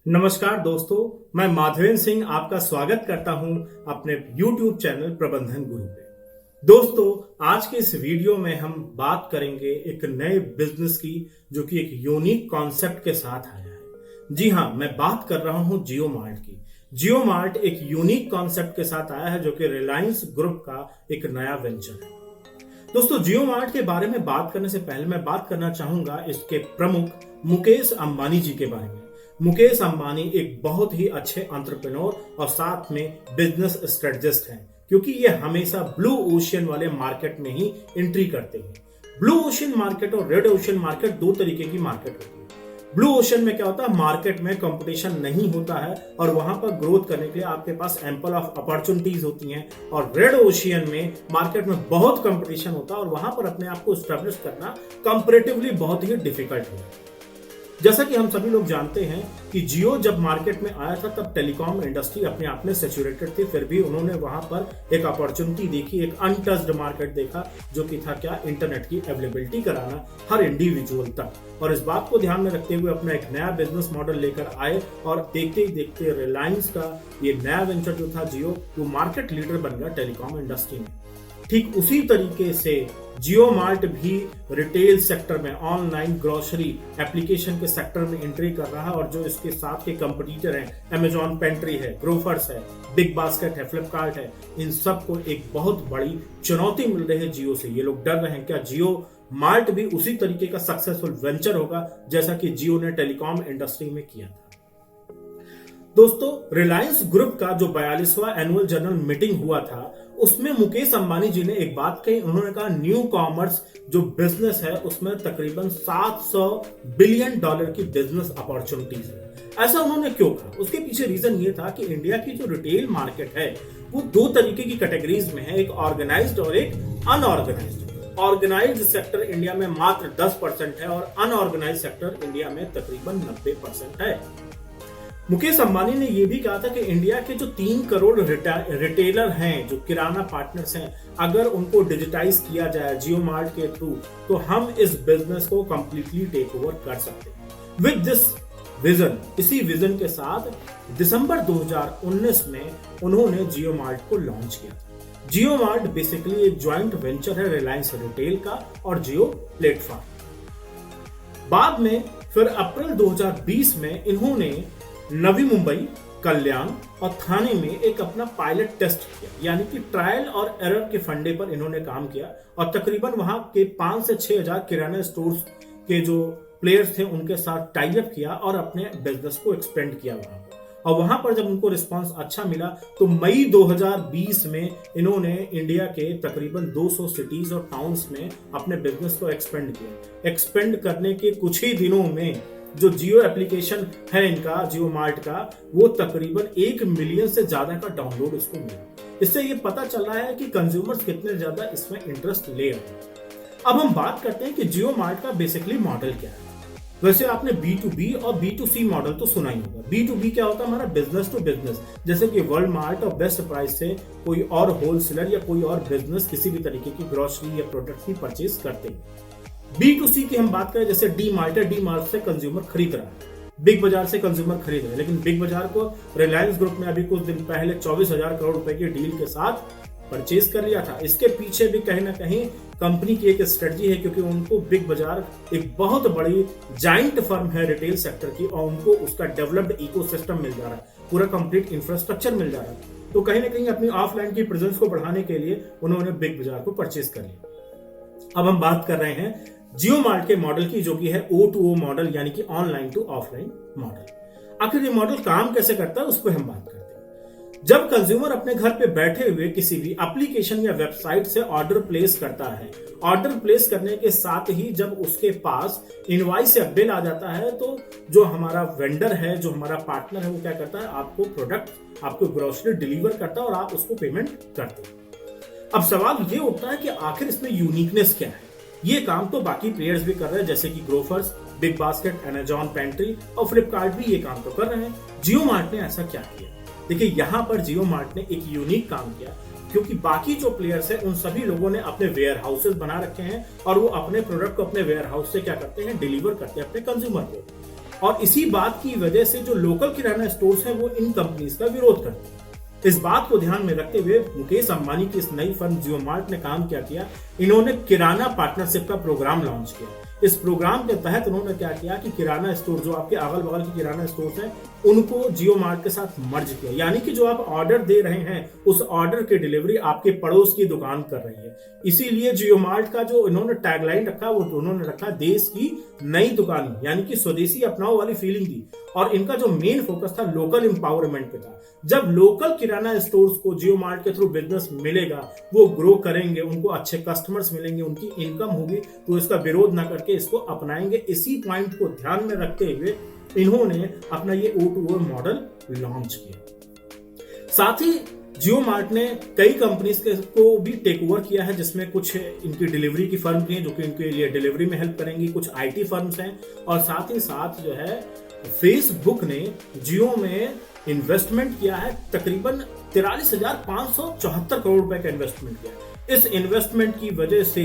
नमस्कार दोस्तों, मैं माधवेंद्र सिंह आपका स्वागत करता हूं अपने YouTube चैनल प्रबंधन गुरु पे। दोस्तों, आज के इस वीडियो में हम बात करेंगे एक नए बिजनेस की जो कि एक यूनिक कॉन्सेप्ट के साथ आया है। जी हां, मैं बात कर रहा हूं जियो मार्ट की। जियो मार्ट एक यूनिक कॉन्सेप्ट के साथ आया है जो कि रिलायंस ग्रुप का एक नया वेंचर है। दोस्तों, जियो मार्ट के बारे में बात करने से पहले मैं बात करना चाहूंगा इसके प्रमुख मुकेश अंबानी जी के बारे में। मुकेश अंबानी एक बहुत ही अच्छे एंटरप्रेन्योर और साथ में बिजनेस स्ट्रेटजिस्ट हैं, क्योंकि ये हमेशा ब्लू ओशियन वाले मार्केट में ही एंट्री करते हैं। ब्लू ओशियन मार्केट और रेड ओशियन मार्केट दो तरीके की मार्केट होती है। ब्लू ओशियन में क्या होता है, मार्केट में कंपटीशन नहीं होता है और वहां पर ग्रोथ करने के लिए आपके पास एम्पल ऑफ अपॉर्चुनिटीज होती हैं। और रेड ओशियन में मार्केट में बहुत कंपटीशन होता है और वहां पर अपने आप को स्टैब्लिश करना कंपैरेटिवली बहुत ही डिफिकल्ट है। जैसा कि हम सभी लोग जानते हैं कि जियो जब मार्केट में आया था तब टेलीकॉम इंडस्ट्री अपने आप में सैचुरेटेड थी, फिर भी उन्होंने वहां पर एक अपॉर्चुनिटी देखी, एक अनटच्ड मार्केट देखा जो कि था क्या, इंटरनेट की अवेलेबिलिटी कराना हर इंडिविजुअल तक। और इस बात को ध्यान में रखते हुए अपना एक नया बिजनेस मॉडल लेकर आए और देखते ही देखते रिलायंस का ये नया वेंचर जो था जियो, वो मार्केट लीडर बन गया टेलीकॉम इंडस्ट्री में। ठीक उसी तरीके से जियो मार्ट भी रिटेल सेक्टर में ऑनलाइन ग्रोसरी एप्लीकेशन के सेक्टर में एंट्री कर रहा है और जो इसके साथ के कंपटीटर हैं, अमेजॉन पेंट्री है, ग्रोफर्स है, बिग बास्केट है, फ्लिपकार्ट है, इन सबको एक बहुत बड़ी चुनौती मिल रही है जियो से। ये लोग डर रहे हैं क्या जियो मार्ट भी उसी तरीके का सक्सेसफुल वेंचर होगा जैसा कि जियो ने टेलीकॉम इंडस्ट्री में किया था। दोस्तों, रिलायंस ग्रुप का जो 42वां एनुअल जनरल मीटिंग हुआ था उसमें मुकेश अंबानी जी ने एक बात कही। उन्होंने कहा न्यू कॉमर्स जो बिजनेस है उसमें तकरीबन $700 बिलियन की बिजनेस अपॉर्चुनिटीज है। ऐसा उन्होंने क्यों कहा? उसके पीछे रीजन ये था कि इंडिया की जो रिटेल मार्केट है वो दो तरीके की कैटेगरीज में है, एक ऑर्गेनाइज्ड और एक अनऑर्गेनाइज्ड। ऑर्गेनाइज्ड सेक्टर इंडिया में मात्र 10% है और अनऑर्गेनाइज्ड सेक्टर इंडिया में तकरीबन 90% है। मुकेश अंबानी ने यह भी कहा था कि इंडिया के जो 3 करोड़ रिटेलर हैं, जो किराना पार्टनर्स हैं, अगर उनको डिजिटाइज किया जाए जियो मार्ट के थ्रू तो हम इस बिजनेस को कंप्लीटली टेक ओवर कर सकते हैं। विद दिस विजन, इसी विजन के साथ दिसंबर 2019 में उन्होंने जियो मार्ट को लॉन्च किया। जियो मार्ट बेसिकली एक ज्वाइंट वेंचर है रिलायंस रिटेल का और जियो प्लेटफॉर्म। बाद में फिर अप्रैल 2020 में इन्होंने नवी मुंबई, कल्याण और थाने में एक अपना पायलट टेस्ट किया, यानी कि ट्रायल और एरर के फंडे पर इन्होंने काम किया और तकरीबन वहां के 5 से 6 हजार किराना स्टोर्स के जो प्लेयर्स थे उनके साथ टाई अप किया और अपने बिजनेस को एक्सपेंड किया वहां पर। और वहां पर जब उनको रिस्पांस अच्छा मिला तो मई 2020 में इन्होंने इंडिया के तकरीबन 200 सिटीज और टाउन्स में अपने बिजनेस को एक्सपेंड किया। एक्सपेंड करने के कुछ ही दिनों में जो जियो एप्लीकेशन है इनका, जियो मार्ट का, वो तकरीबन 1 मिलियन से ज्यादा का डाउनलोड इसको मिला। इससे ये पता चल रहा है कि कंज्यूमर्स कितने ज्यादा इसमें इंटरेस्ट ले रहे हैं। अब हम बात करते हैं कि जियो मार्ट का बेसिकली मॉडल क्या है। वैसे आपने B2B और B2C मॉडल तो सुना ही होगा। B2B क्या होता है, हमारा बिजनेस टू बिजनेस, जैसे कि वर्ल्ड मार्ट और बेस्ट प्राइस से कोई और होलसेलर या कोई और बिजनेस किसी भी तरीके की ग्रोसरी या प्रोडक्ट की परचेज करते हैं। B2C की हम बात करें, जैसे डी मार्ट है, डी मार्ट से कंज्यूमर खरीद रहा है, बिग बाजार से कंज्यूमर खरीद रहे हैं, लेकिन बिग बाजार को रिलायंस ग्रुप ने अभी कुछ दिन पहले 24,000 करोड़ रुपए की डील के साथ परचेज कर लिया था। इसके पीछे भी कहीं ना कहीं कंपनी की एक स्ट्रेटजी है, क्योंकि उनको बिग बाजार एक बहुत बड़ी जाइंट फर्म है रिटेल सेक्टर की और उनको उसका डेवलप्ड इकोसिस्टम मिल जा रहा है, पूरा कंप्लीट इंफ्रास्ट्रक्चर मिल जा रहा है। तो कहीं ना कहीं अपनी ऑफलाइन की प्रेजेंस को बढ़ाने के लिए उन्होंने बिग बाजार को परचेज कर लिया। अब हम बात कर रहे हैं जियो मार्ट के मॉडल की, जो कि है O2O मॉडल, यानी कि ऑनलाइन टू ऑफलाइन मॉडल। आखिर ये मॉडल काम कैसे करता है उस पर हम बात करते हैं। जब कंज्यूमर अपने घर पे बैठे हुए किसी भी एप्लीकेशन या वेबसाइट से ऑर्डर प्लेस करता है, ऑर्डर प्लेस करने के साथ ही जब उसके पास इनवॉइस या बिल आ जाता है तो जो हमारा वेंडर है, जो हमारा पार्टनर है, वो क्या करता है, आपको प्रोडक्ट, आपको ग्रोसरी डिलीवर करता है और आप उसको पेमेंट करते हैं। अब सवाल ये उठता है कि आखिर इसमें यूनिकनेस क्या है। ये काम तो बाकी प्लेयर्स भी कर रहे हैं, जैसे कि Grofers, big basket, Amazon pantry और फ्लिपकार्ट भी ये काम तो कर रहे हैं। जियो मार्ट ने ऐसा क्या किया? देखिए, यहाँ पर जियो मार्ट ने एक यूनिक काम किया, क्योंकि बाकी जो प्लेयर्स हैं उन सभी लोगों ने अपने वेयर हाउसेज बना रखे हैं और वो अपने प्रोडक्ट को अपने वेयर हाउस से क्या करते हैं, डिलीवर करते हैं अपने कंज्यूमर को। और इसी बात की वजह से जो लोकल किराना स्टोर्स हैं वो इन कंपनीज का विरोध करते हैं। इस बात को ध्यान में रखते हुए मुकेश अंबानी की इस नई फर्म जियो मार्ट ने काम क्या किया, इन्होंने किराना पार्टनरशिप का प्रोग्राम लॉन्च किया। इस प्रोग्राम के तहत उन्होंने क्या किया कि किराना स्टोर जो आपके अगल बगल के किराना स्टोर्स हैं उनको जियो मार्ट के साथ मर्ज किया, यानी कि जो आप ऑर्डर दे रहे हैं उस ऑर्डर की डिलीवरी आपके पड़ोस की दुकान कर रही है। इसीलिए जियो मार्ट का जो इन्होंने टैगलाइन रखा वो उन्होंने रखा देश की नई दुकान, यानी कि स्वदेशी अपनाओ वाली फीलिंग दी। और इनका जो मेन फोकस था लोकल एम्पावरमेंट पे था। जब लोकल किराना स्टोर्स को जियो मार्ट के थ्रू बिजनेस मिलेगा, वो ग्रो करेंगे, उनको अच्छे कस्टमर्स मिलेंगे, उनकी इनकम होगी, तो इसका विरोध ना करके इसको अपनाएंगे। इसी पॉइंट को ध्यान में रखते हुए इन्होंने अपना ये O2O मॉडल लॉन्च किया। साथ ही जियो मार्ट ने कई कंपनीज को भी टेक ओवर किया है, जिसमें कुछ इनकी डिलीवरी की फर्म भी है जो कि इनके लिए डिलीवरी में हेल्प करेंगी, कुछ IT फर्म्स हैं, और साथ ही साथ जो है फेसबुक ने जियो में इन्वेस्टमेंट किया है, तकरीबन 43,574 करोड़ रुपए का इन्वेस्टमेंट किया। इस इन्वेस्टमेंट की वजह से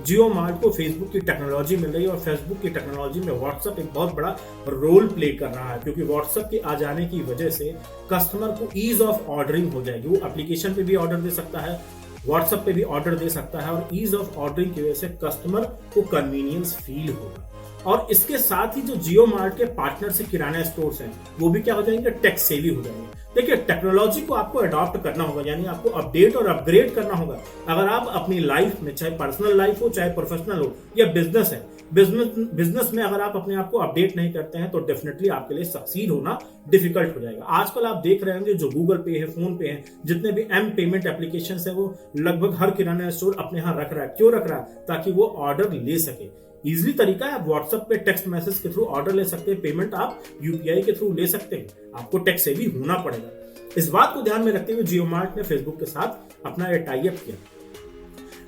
जियो मार्ट को फेसबुक की टेक्नोलॉजी मिल रही है और फेसबुक की टेक्नोलॉजी में व्हाट्सएप एक बहुत बड़ा रोल प्ले कर रहा है, क्योंकि व्हाट्सएप के आ जाने की वजह से कस्टमर को ईज ऑफ ऑर्डरिंग हो जाएगी। वो एप्लीकेशन पे भी ऑर्डर दे सकता है, व्हाट्सएप पे भी ऑर्डर दे सकता है, और ईज ऑफ ऑर्डरिंग की वजह से कस्टमर को कन्वीनियंस फील होगा। और इसके साथ ही जो जियो मार्ट के पार्टनर से किराना स्टोर्स हैं वो भी क्या हो जाएंगे, टेक सेवी हो जाएंगे। देखिए, टेक्नोलॉजी को आपको अडॉप्ट करना होगा, यानी आपको अपडेट और अपग्रेड करना होगा। अगर आप अपनी लाइफ में, चाहे पर्सनल लाइफ हो चाहे प्रोफेशनल हो या बिजनेस है, बिजनेस में अगर आप अपने आप को अपडेट नहीं करते हैं तो डेफिनेटली आपके लिए सक्सीड होना डिफिकल्ट हो जाएगा। आजकल आप देख रहे होंगे जो गूगल पे है, फोन पे है, जितने भी पेमेंट एप्लीकेशन है वो लगभग हर किराना स्टोर अपने यहाँ रख रहा है। क्यों रख रहा है? ताकि वो ऑर्डर ले सके। इजिली तरीका है, आप व्हाट्सएप पे टेक्स्ट मैसेज के थ्रू ऑर्डर ले सकते हैं, पेमेंट आप UPI के थ्रू ले सकते हैं। आपको टेक सेवी होना पड़ेगा। इस बात को ध्यान में रखते हुए जियो मार्ट ने फेसबुक के साथ अपना ये टाई अप किया।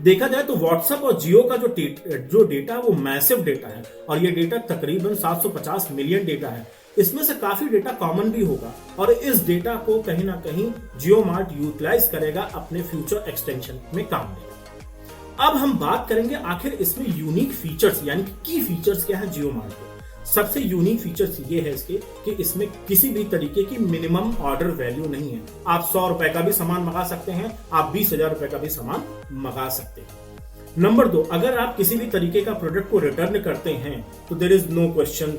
देखा जाए तो व्हाट्सएप और जियो का जो डेटा है वो मैसिव डेटा है, और ये डेटा तकरीबन 750 मिलियन डेटा है। इसमें से काफी डेटा कॉमन भी होगा, और इस डेटा को कहीं ना कहीं जियो मार्ट यूटिलाइज करेगा, अपने फ्यूचर एक्सटेंशन में काम देगा। अब हम बात करेंगे आखिर इसमें यूनिक फीचर्स यानी कि की फीचर्स क्या है जियो मार्ट के। सबसे यूनिक फीचर्स ये है इसके कि इसमें किसी भी तरीके की मिनिमम ऑर्डर वैल्यू नहीं है। आप 100 रुपए का भी सामान मंगा सकते हैं, आप 20,000 रुपए का भी सामान मंगा सकते हैं। नंबर 2, अगर आप किसी भी तरीके का प्रोडक्ट को रिटर्न करते हैं तो देयर इज नो क्वेश्चन,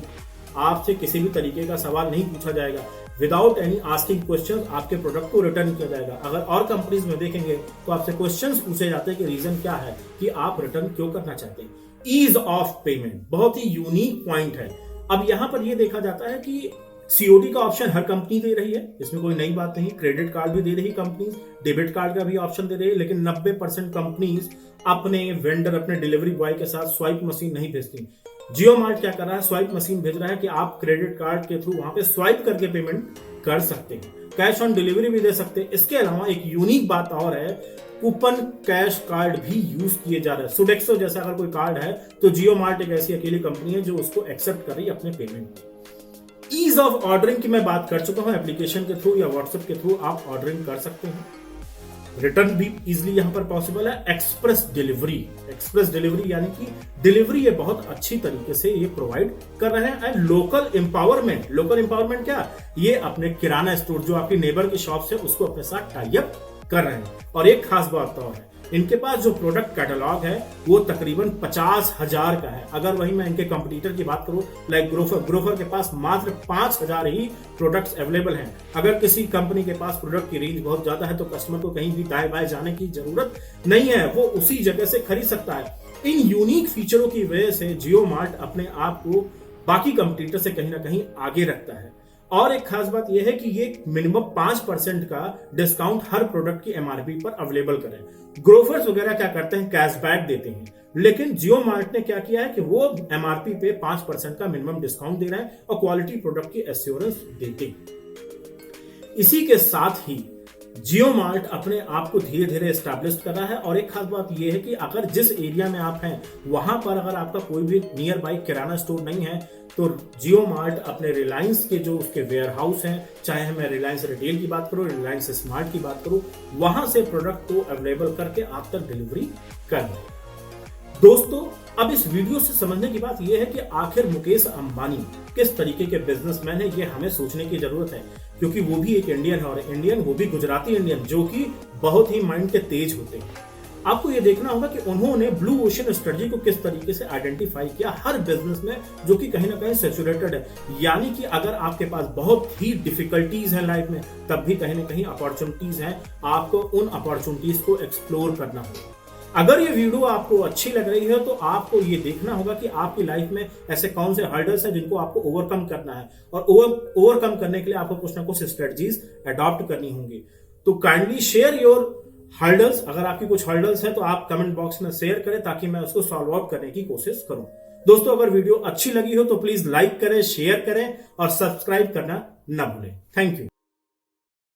आपसे किसी भी तरीके का सवाल नहीं पूछा जाएगा। विदाउट एनी आस्किंग क्वेश्चन आपके प्रोडक्ट को रिटर्न किया जाएगा। अगर और कंपनीज में देखेंगे तो आपसे क्वेश्चंस पूछे जाते हैं कि रीजन क्या है कि आप रिटर्न क्यों करना चाहते हैं। ईज ऑफ पेमेंट बहुत ही यूनिक पॉइंट है। अब यहां पर यह देखा जाता है कि COD का ऑप्शन हर कंपनी दे रही है, इसमें कोई नई बात नहीं। क्रेडिट कार्ड भी दे रही कंपनी, डेबिट कार्ड का भी ऑप्शन दे रही है, लेकिन 90% कंपनीज अपने वेंडर, अपने डिलीवरी बॉय के साथ स्वाइप मशीन नहीं भेजती। जियो मार्ट क्या कर रहा है, स्वाइप मशीन भेज रहा है कि आप क्रेडिट कार्ड के थ्रू वहां पे स्वाइप करके पेमेंट कर सकते हैं, कैश ऑन डिलीवरी भी दे सकते हैं। इसके अलावा एक यूनिक बात और है, कूपन कैश कार्ड भी यूज किए जा रहे हैं। सुडेक्सो जैसा अगर कोई कार्ड है तो जियो मार्ट एक ऐसी अकेली कंपनी है जो उसको एक्सेप्ट कर रही है अपने पेमेंट में। ईज ऑफ ऑर्डरिंग की मैं बात कर चुका हूं, एप्लीकेशन के थ्रू या व्हाट्सएप के थ्रू आप ऑर्डरिंग कर सकते हैं। रिटर्न भी इजिली यहां पर पॉसिबल है। एक्सप्रेस डिलीवरी यानी कि डिलीवरी ये बहुत अच्छी तरीके से ये प्रोवाइड कर रहे हैं। एंड लोकल एम्पावरमेंट क्या, ये अपने किराना स्टोर जो आपकी नेबर की शॉप से उसको अपने साथ टाई अप कर रहे हैं। और एक खास बात और है, इनके पास जो प्रोडक्ट कैटलॉग है वो तकरीबन 50,000 का है। अगर वहीं मैं इनके कंपटीटर की बात करूं, लाइक ग्रोफर के पास मात्र 5,000 ही प्रोडक्ट्स अवेलेबल हैं। अगर किसी कंपनी के पास प्रोडक्ट की रेंज बहुत ज्यादा है तो कस्टमर को कहीं भी दाएं बाएं जाने की जरूरत नहीं है, वो उसी जगह से खरीद सकता है। इन यूनिक फीचरों की वजह से जियो मार्ट अपने आप को बाकी कंपटीटर से कहीं ना कहीं आगे रखता है। और एक खास बात यह है कि ये मिनिमम 5% का डिस्काउंट हर प्रोडक्ट की MRP पर अवेलेबल करें। ग्रोफर्स वगैरह क्या करते हैं, कैशबैक देते हैं, लेकिन जियो मार्ट ने क्या किया है कि वो MRP पे 5% का मिनिमम डिस्काउंट दे रहे हैं और क्वालिटी प्रोडक्ट की एश्योरेंस देते हैं। इसी के साथ ही जियो मार्ट अपने आप को धीरे धीरे एस्टैब्लिश कर रहा है। और एक खास बात यह है कि अगर जिस एरिया में आप हैं वहां पर अगर आपका कोई भी नियर बाई किराना स्टोर नहीं है तो जियो मार्ट अपने रिलायंस के जो उसके वेयर हाउस हैं, चाहे मैं रिलायंस रिटेल की बात करूं, रिलायंस स्मार्ट की बात करूं, वहां से प्रोडक्ट को अवेलेबल करके आप तक डिलीवरी कर रहे हैं। दोस्तों, अब इस वीडियो से समझने की बात यह है कि आखिर मुकेश अंबानी किस तरीके के बिजनेसमैन है, ये हमें सोचने की जरूरत है, क्योंकि वो भी एक इंडियन है और इंडियन, वो भी गुजराती इंडियन, जो कि बहुत ही माइंड के तेज होते हैं। आपको ये देखना होगा कि उन्होंने ब्लू ओशन स्ट्रेटजी को किस तरीके से आइडेंटिफाई किया हर बिजनेस में, जो कि कहीं ना कहीं सैचुरेटेड है। यानी कि अगर आपके पास बहुत ही डिफिकल्टीज हैं लाइफ में, तब भी कहीं ना कहीं अपॉर्चुनिटीज हैं, आपको उन अपॉर्चुनिटीज को एक्सप्लोर करना होगा। अगर ये वीडियो आपको अच्छी लग रही है तो आपको ये देखना होगा कि आपकी लाइफ में ऐसे कौन से हर्डल्स हैं जिनको आपको ओवरकम करना है, और ओवरकम करने के लिए आपको कुछ ना कुछ स्ट्रेटजीज अडॉप्ट करनी होंगी। तो काइंडली शेयर योर हर्डल्स। अगर आपकी कुछ हर्डल्स है तो आप कमेंट बॉक्स में शेयर करें, ताकि मैं उसको सॉल्व आउट करने की कोशिश करूं। दोस्तों, अगर वीडियो अच्छी लगी हो तो प्लीज लाइक करें, शेयर करें और सब्सक्राइब करना ना भूलें। Thank you.